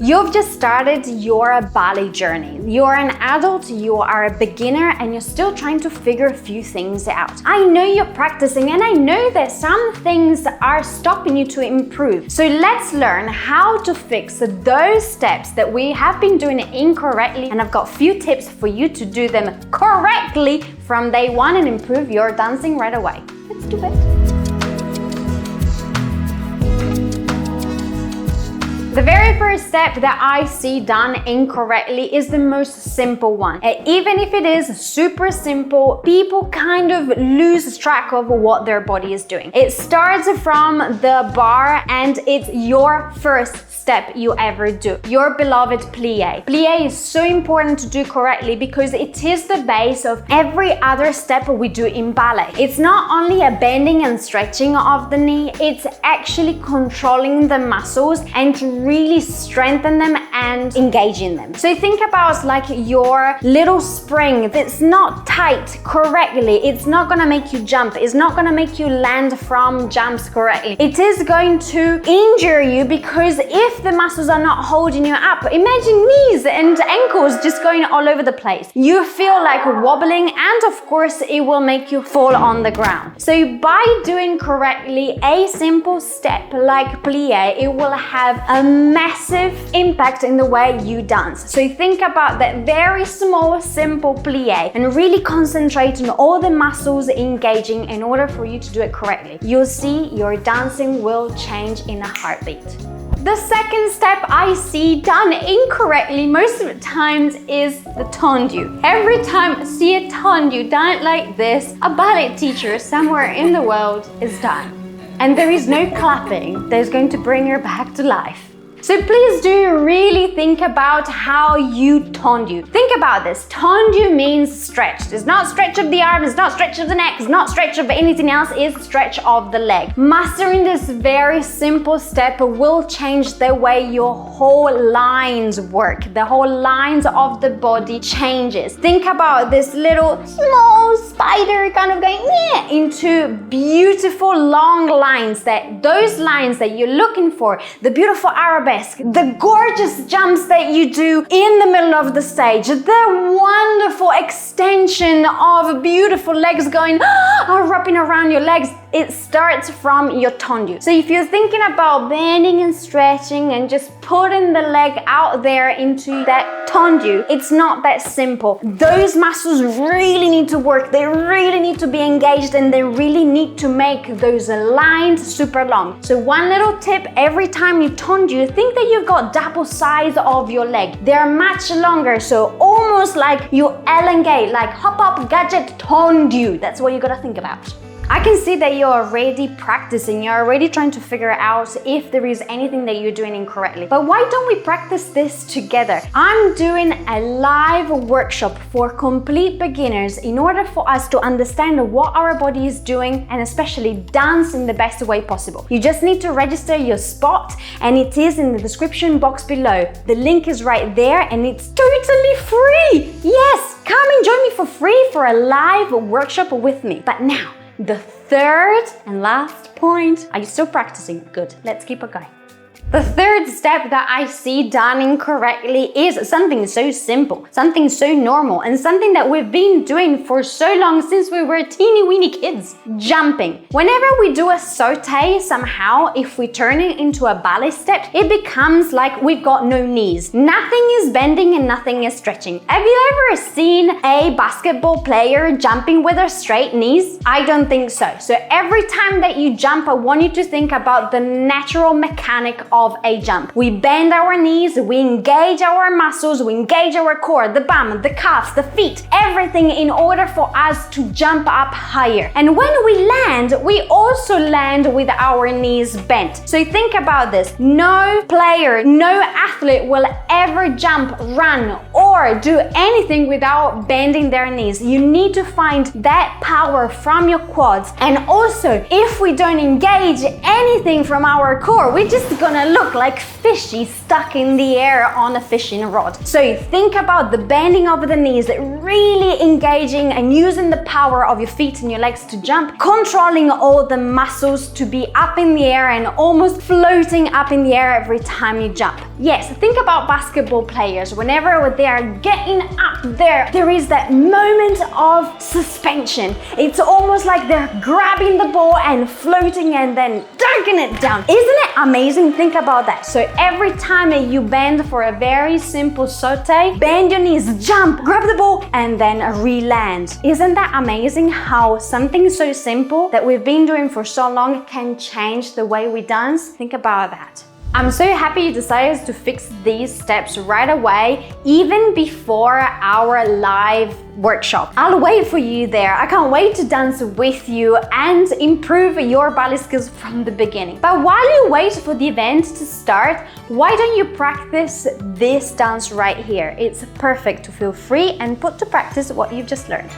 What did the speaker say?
You've just started your ballet journey. You're an adult, you are a beginner, and you're still trying to figure a few things out. I know you're practicing, and I know that some things are stopping you to improve. So let's learn how to fix those steps that we have been doing incorrectly, and I've got a few tips for you to do them correctly from day one and improve your dancing right away. Let's do it. The very first step that I see done incorrectly is the most simple one. Even if it is super simple, people kind of lose track of what their body is doing. It starts from the bar and it's your first step you ever do. Your beloved plie. Plie is so important to do correctly because it is the base of every other step we do in ballet. It's not only a bending and stretching of the knee, it's actually controlling the muscles and to really strengthen them and engaging them. So think about like your little spring that's not tight correctly. It's not gonna make you jump. It's not gonna make you land from jumps correctly. It is going to injure you because if the muscles are not holding you up, imagine knees and ankles just going all over the place. You feel like wobbling, and of course it will make you fall on the ground. So by doing correctly a simple step like plie, it will have a massive impact in the way you dance. So think about that very small, simple plie and really concentrate on all the muscles engaging in order for you to do it correctly. You'll see your dancing will change in a heartbeat. The second step I see done incorrectly most of the times is the tendu. Every time I see a tendu done like this, a ballet teacher somewhere in the world is done. And there is no clapping that is going to bring her back to life. So please do really think about how you tendu. Think about this. Tendu means stretch. It's not stretch of the arm, it's not stretch of the neck, it's not stretch of anything else, it's stretch of the leg. Mastering this very simple step will change the way your whole lines work. The whole lines of the body changes. Think about this little small spider kind of going into beautiful long lines, those lines that you're looking for, the beautiful arabesque, the gorgeous jumps that you do in the middle of the stage, the wonderful extension of beautiful legs going wrapping around your legs. It starts from your tendu. So if you're thinking about bending and stretching and just putting the leg out there into that tendu, it's not that simple. Those muscles really need to work. They really need to be engaged, and they really need to make those lines super long. So one little tip, every time you tendu, think that you've got double size of your leg. They're much longer, so almost like you elongate, like hop up gadget tendu. That's what you gotta think about. I can see that you're already practicing, you're already trying to figure out if there is anything that you're doing incorrectly. But why don't we practice this together? I'm doing a live workshop for complete beginners in order for us to understand what our body is doing and especially dance in the best way possible. You just need to register your spot, and it is in the description box below. The link is right there and it's totally free. Yes, come and join me for free for a live workshop with me. But now, the third and last point. Are you still practicing? Good, let's keep it going. The third step that I see done incorrectly is something so simple, something so normal, and something that we've been doing for so long since we were teeny weeny kids. Jumping. Whenever we do a sauté, somehow, if we turn it into a ballet step, it becomes like we've got no knees. Nothing is bending and nothing is stretching. Have you ever seen a basketball player jumping with her straight knees? I don't think so. So every time that you jump, I want you to think about the natural mechanic of a jump. We bend our knees, we engage our muscles, we engage our core, the bum, the calves, the feet, everything in order for us to jump up higher. And when we land, we also land with our knees bent. So think about this. No player, no athlete will ever jump, run, or do anything without bending their knees. You need to find that power from your quads. And also, if we don't engage anything from our core, we're just gonna look like fishy stuck in the air on a fishing rod. So think about the bending of the knees, really engaging and using the power of your feet and your legs to jump, controlling all the muscles to be up in the air and almost floating up in the air every time you jump. Yes, think about basketball players. Whenever they are getting up there, there is that moment of suspension. It's almost like they're grabbing the ball and floating and then dunking it down. Isn't it amazing? Think about that. So every time you bend for a very simple saute, bend your knees, jump, grab the ball, and then re-land. Isn't that amazing how something so simple that we've been doing for so long can change the way we dance? Think about that. I'm so happy you decided to fix these steps right away, even before our live workshop. I'll wait for you there. I can't wait to dance with you and improve your ballet skills from the beginning. But while you wait for the event to start, why don't you practice this dance right here? It's perfect to feel free and put to practice what you've just learned.